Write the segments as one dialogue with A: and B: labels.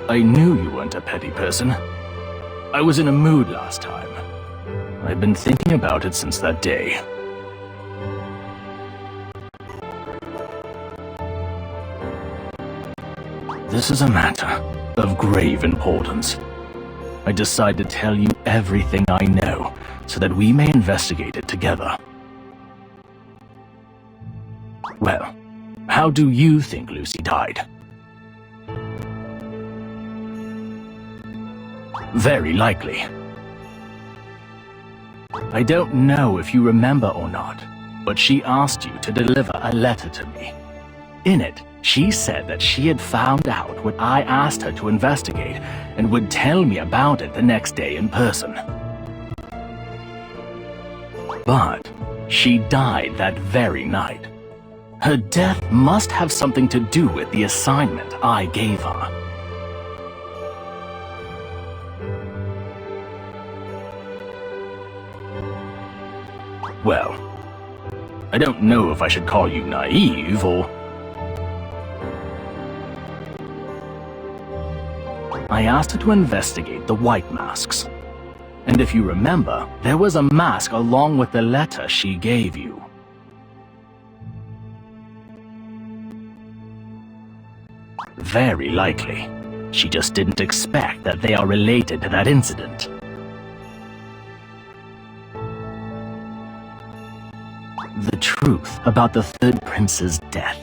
A: I knew you weren't a petty person. I was in a mood last time. I've been thinking about it since that day. This is a matter of grave importance. I decide to tell you everything I know, so that we may investigate it together. Well, how do you think Lucy died? Very likely. I don't know if you remember or not, but she asked you to deliver a letter to me. In it, she said that she had found out what I asked her to investigate and would tell me about it the next day in person. But she died that very night. Her death must have something to do with the assignment I gave her. Well, I don't know if I should call you naive or... I asked her to investigate the white masks. And if you remember, there was a mask along with the letter she gave you. Very likely. She just didn't expect that they are related to that incident. The truth about the third prince's death.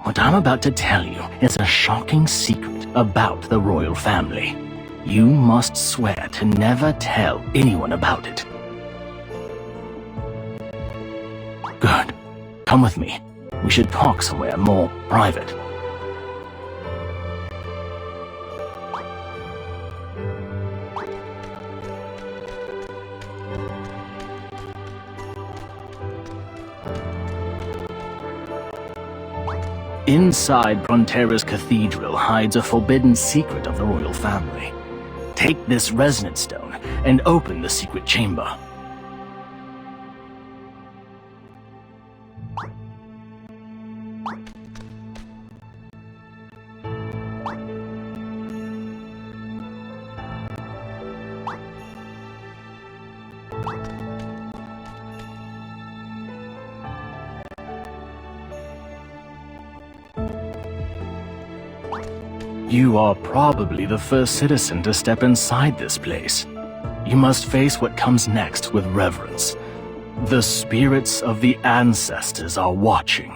A: What I'm about to tell you is a shocking secret about the royal family. You must swear to never tell anyone about it. Good. Come with me. We should talk somewhere more private. Inside Prontera Cathedral hides a forbidden secret of the royal family. Take this resonance stone and open the secret chamber. You are probably the first citizen to step inside this place. You must face what comes next with reverence. The spirits of the ancestors are watching.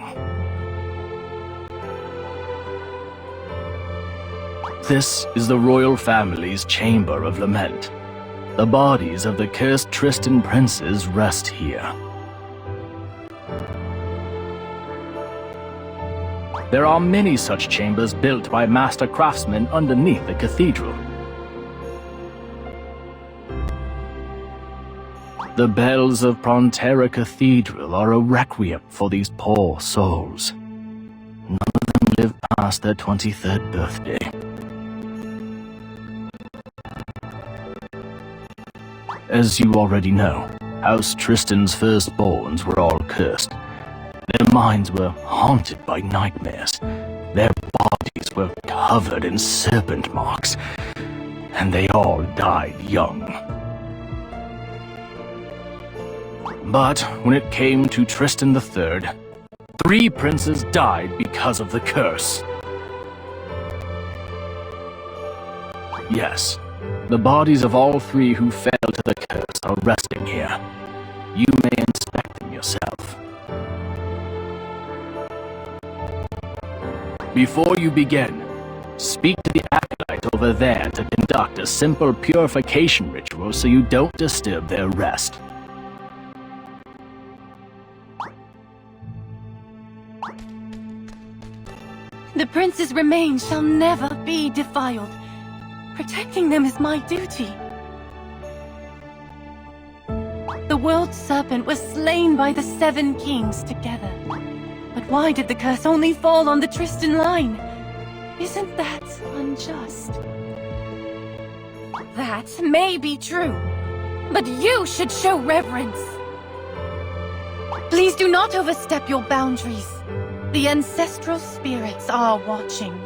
A: This is the royal family's chamber of lament. The bodies of the cursed Tristan princes rest here. There are many such chambers built by master craftsmen underneath the cathedral. The bells of Prontera Cathedral are a requiem for these poor souls. None of them live past their 23rd birthday. As you already know, House Tristan's firstborns were all cursed. Their minds were haunted by nightmares. Their bodies were covered in serpent marks, and they all died young. But when it came to Tristan III, 3 princes died because of the curse. Yes, the bodies of all 3 who fell to the curse are resting here. You may inspect them yourself. Before you begin, speak to the acolyte over there to conduct a simple purification ritual so you don't disturb their rest.
B: The prince's remains shall never be defiled. Protecting them is my duty. The world serpent was slain by the 7 kings together. But why did the curse only fall on the Tristan line? Isn't that unjust? That may be true, but you should show reverence. Please do not overstep your boundaries. The ancestral spirits are watching.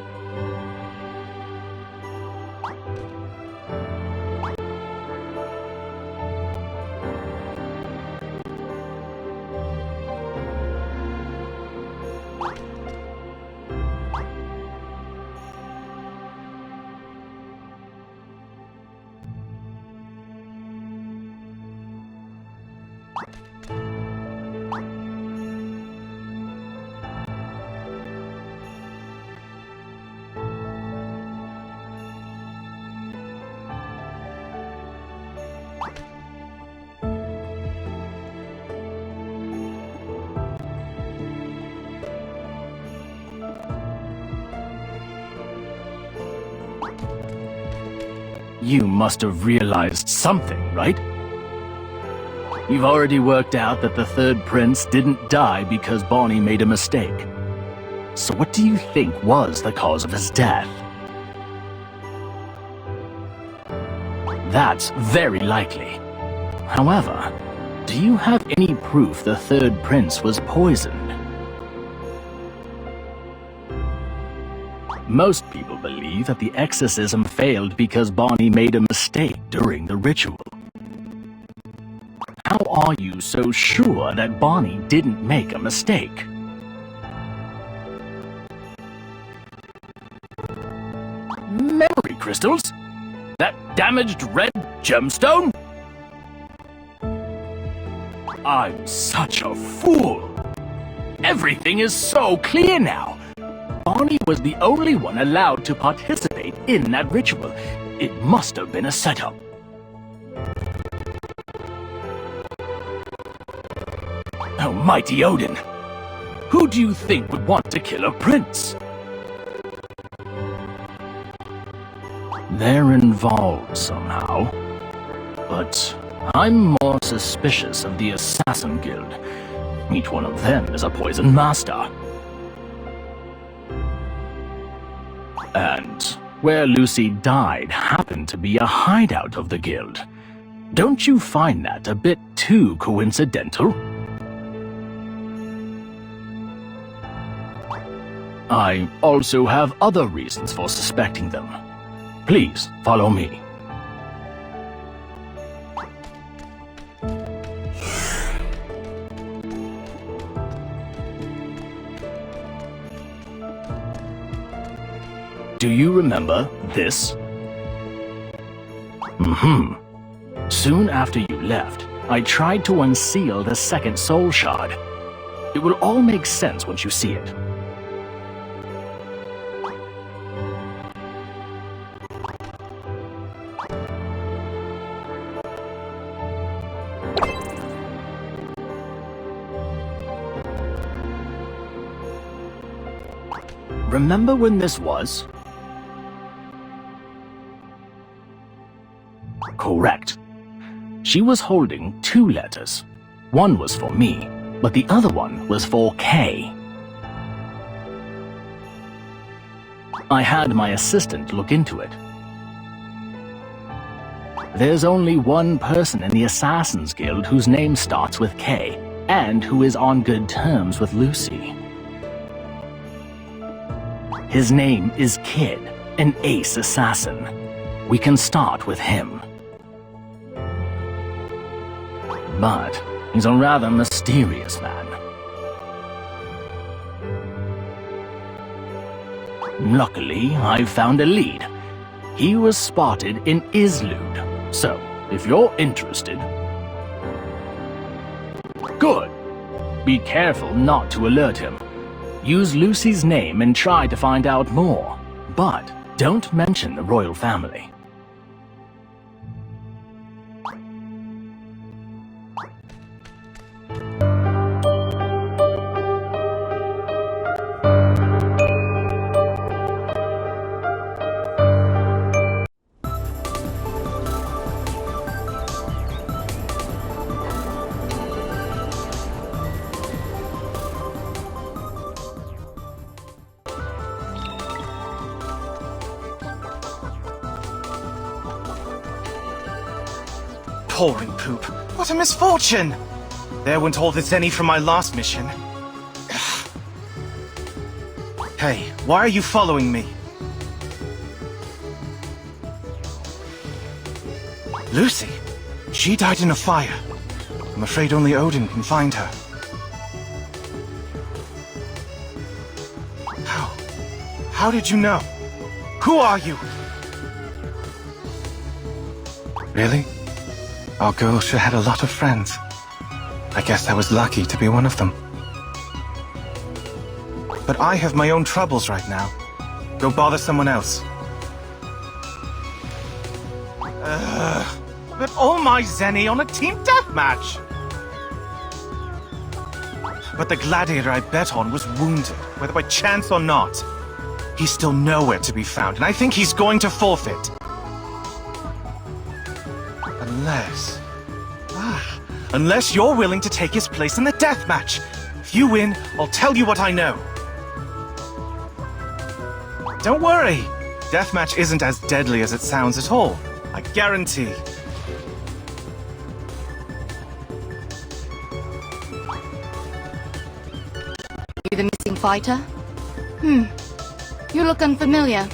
A: You must have realized something, right? You've already worked out that the third prince didn't die because Bonnie made a mistake. So what do you think was the cause of his death? That's very likely. However, do you have any proof the third prince was poisoned? Most people believe that the exorcism failed because Bonnie made a mistake during the ritual. How are you so sure that Bonnie didn't make a mistake? Memory crystals? That damaged red gemstone? I'm such a fool! Everything is so clear now! Bonnie was the only one allowed to participate in that ritual. It must have been a setup. Almighty Odin! Who do you think would want to kill a prince? They're involved somehow. But I'm more suspicious of the Assassin Guild. Each one of them is a poison master. And where Lucy died happened to be a hideout of the guild. Don't you find that a bit too coincidental? I also have other reasons for suspecting them. Please, follow me. Do you remember this? Soon after you left, I tried to unseal the second soul shard. It will all make sense once you see it. Remember when this was? Correct. She was holding 2 letters. One was for me, but the other one was for K. I had my assistant look into it. There's only one person in the Assassin's Guild whose name starts with K, and who is on good terms with Lucy. His name is Kid, an ace assassin. We can start with him. But he's a rather mysterious man. Luckily, I found a lead. He was spotted in Islud, so if you're interested... Good! Be careful not to alert him. Use Lucy's name and try to find out more, but don't mention the royal family.
C: Pouring poop. What a misfortune! There went all the zenny from my last mission. Hey, why are you following me? Lucy? She died in a fire. I'm afraid only Odin can find her. How? How did you know? Who are you? Really? Our girl sure had a lot of friends. I guess I was lucky to be one of them. But I have my own troubles right now. Go bother someone else. But all my Zenny on a team deathmatch! But the gladiator I bet on was wounded, whether by chance or not. He's still nowhere to be found, and I think he's going to forfeit. Unless you're willing to take his place in the deathmatch. If you win, I'll tell you what I know. Don't worry. Deathmatch isn't as deadly as it sounds at all. I guarantee.
D: You the missing fighter? You look unfamiliar.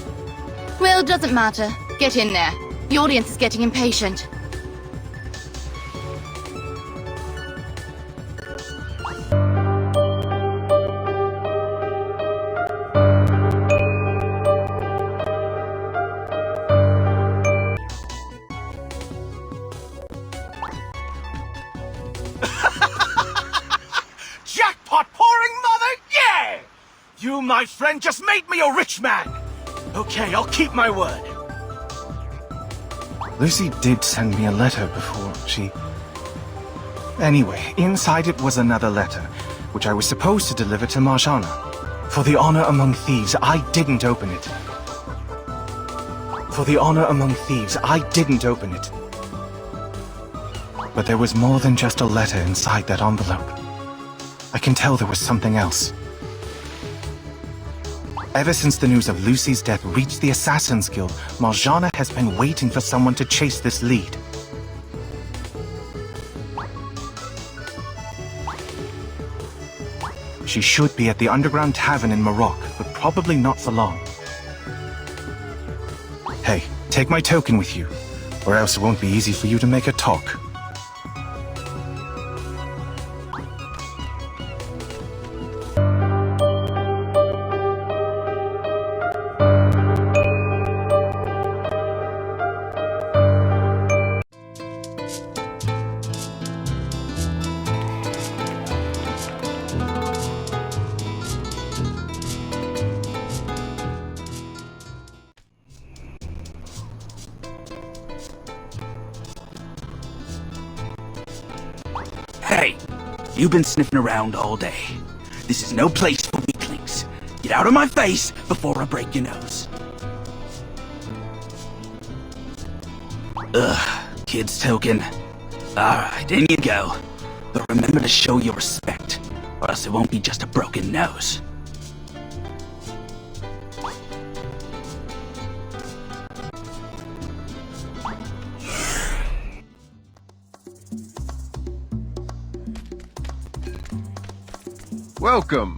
D: Well, doesn't matter. Get in there. The audience is getting impatient.
C: Jackpot pouring mother, yeah! You, my friend, just made me a rich man! Okay, I'll keep my word. Lucy did send me a letter before she... Anyway, inside it was another letter, which I was supposed to deliver to Marjana. For the honor among thieves, I didn't open it. For the honor among thieves, I didn't open it. But there was more than just a letter inside that envelope. I can tell there was something else. Ever since the news of Lucy's death reached the Assassin's Guild, Marjana has been waiting for someone to chase this lead. She should be at the underground tavern in Morocco, but probably not for long. Hey, take my token with you, or else it won't be easy for you to make her talk.
E: Hey, you've been sniffing around all day. This is no place for weaklings. Get out of my face before I break your nose. Kid's token. Alright, in you go. But remember to show your respect, or else it won't be just a broken nose.
F: Welcome.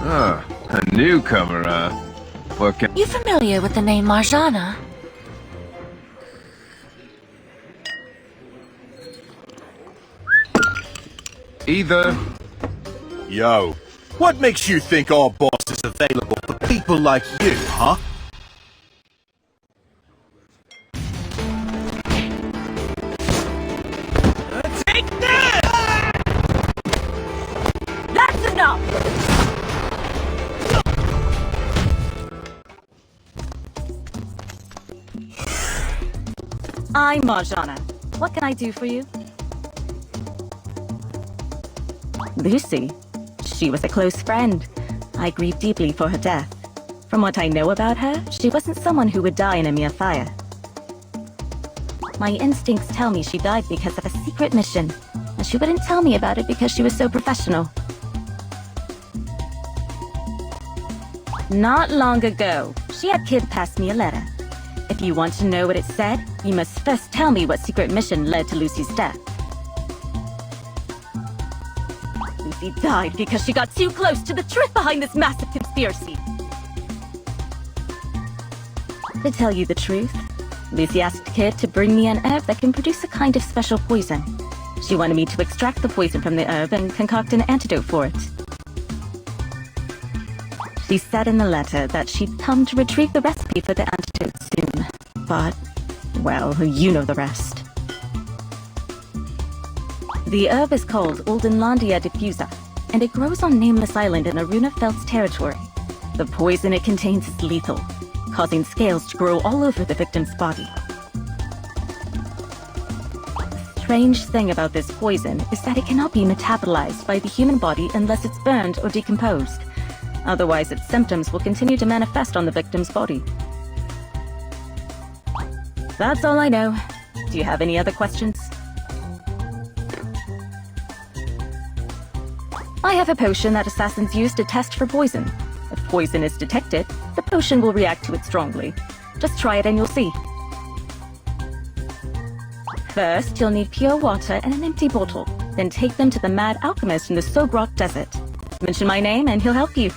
F: Ah, a newcomer, What can...
B: You familiar with the name Marjana?
F: Either...
G: Yo, what makes you think our boss is available for people like you, huh?
B: Take this! That's enough! I'm Marjana. What can I do for you? Lucy. She was a close friend. I grieve deeply for her death. From what I know about her, she wasn't someone who would die in a mere fire. My instincts tell me she died because of a secret mission, and she wouldn't tell me about it because she was so professional. Not long ago, she had Kid pass me a letter. If you want to know what it said, you must first tell me what secret mission led to Lucy's death. Lucy died because she got too close to the truth behind this massive conspiracy. To tell you the truth, Lucy asked Kid to bring me an herb that can produce a kind of special poison. She wanted me to extract the poison from the herb and concoct an antidote for it. She said in the letter that she'd come to retrieve the recipe for the antidote soon. But, well, you know the rest. The herb is called Oldenlandia diffusa, and it grows on Nameless Island in Runefeld's territory. The poison it contains is lethal, causing scales to grow all over the victim's body. The strange thing about this poison is that it cannot be metabolized by the human body unless it's burned or decomposed. Otherwise, its symptoms will continue to manifest on the victim's body. That's all I know. Do you have any other questions? I have a potion that assassins use to test for poison. If poison is detected, the potion will react to it strongly. Just try it and you'll see. First, you'll need pure water and an empty bottle. Then take them to the mad alchemist in the Sogrok Desert. Mention my name and he'll help you.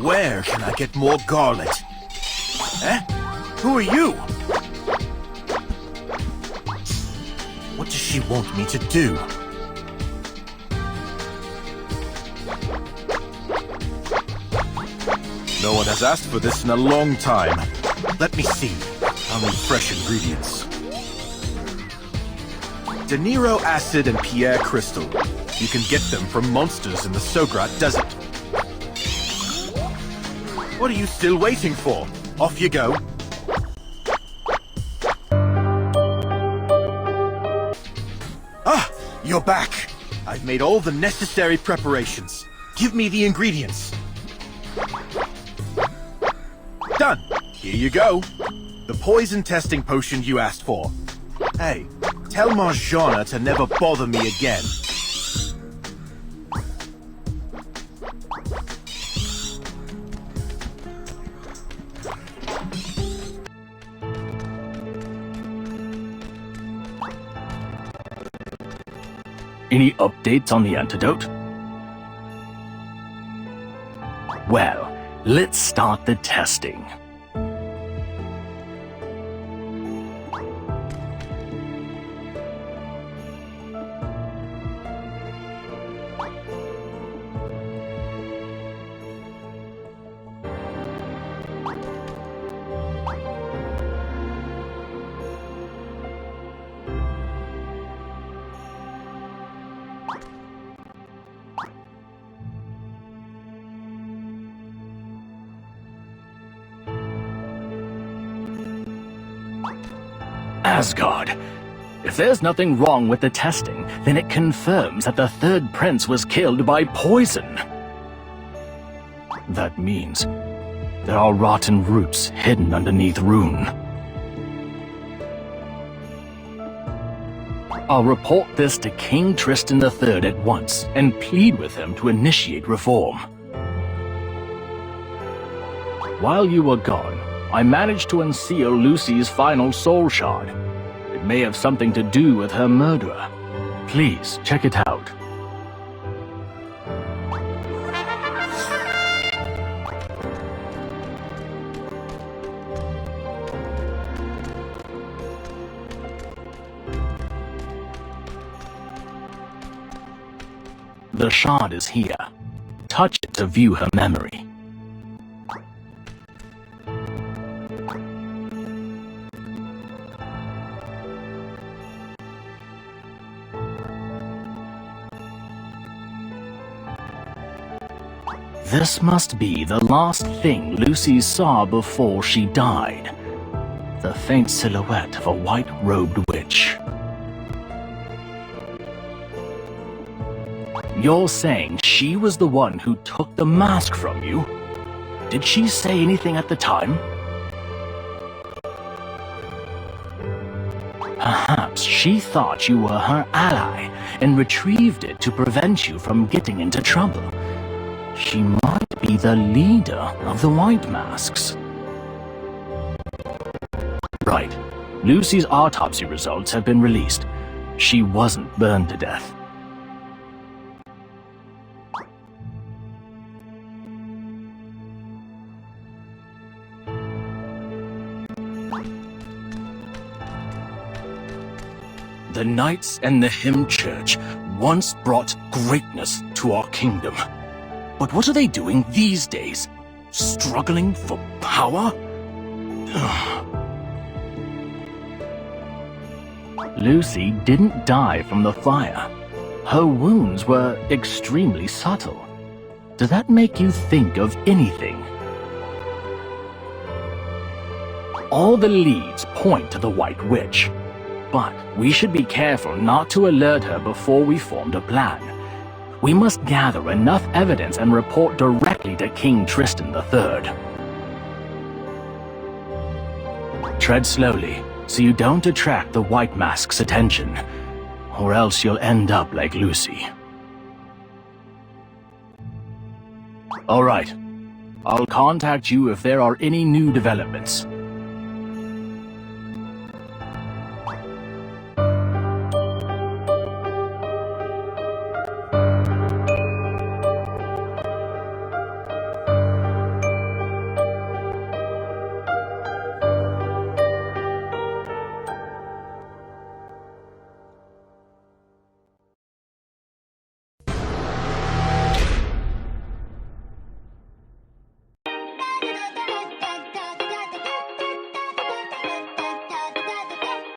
G: Where can I get more garlic? Eh? Who are you? What does she want me to do? No one has asked for this in a long time. Let me see. I'll need fresh ingredients. De Niro acid and Pierre crystal. You can get them from monsters in the Sograt Desert. What are you still waiting for? Off you go. Ah, you're back. I've made all the necessary preparations. Give me the ingredients. Done. Here you go. The poison testing potion you asked for. Hey, tell Marjana to never bother me again.
A: Any updates on the antidote? Well, let's start the testing. Asgard. If there's nothing wrong with the testing, then it confirms that the third prince was killed by poison. That means there are rotten roots hidden underneath Rune. I'll report this to King Tristan III at once and plead with him to initiate reform. While you were gone, I managed to unseal Lucy's final soul shard. It may have something to do with her murderer. Please, check it out. The shard is here. Touch it to view her memory. This must be the last thing Lucy saw before she died. The faint silhouette of a white-robed witch. You're saying she was the one who took the mask from you? Did she say anything at the time? Perhaps she thought you were her ally and retrieved it to prevent you from getting into trouble. She might be the leader of the White Masks. Right. Lucy's autopsy results have been released. She wasn't burned to death. The Knights and the Hymn Church once brought greatness to our kingdom. But what are they doing these days? Struggling for power? Lucy didn't die from the fire. Her wounds were extremely subtle. Does that make you think of anything? All the leads point to the White Witch. But we should be careful not to alert her before we formed a plan. We must gather enough evidence and report directly to King Tristan III. Tread slowly, so you don't attract the White Mask's attention, or else you'll end up like Lucy. All right. I'll contact you if there are any new developments.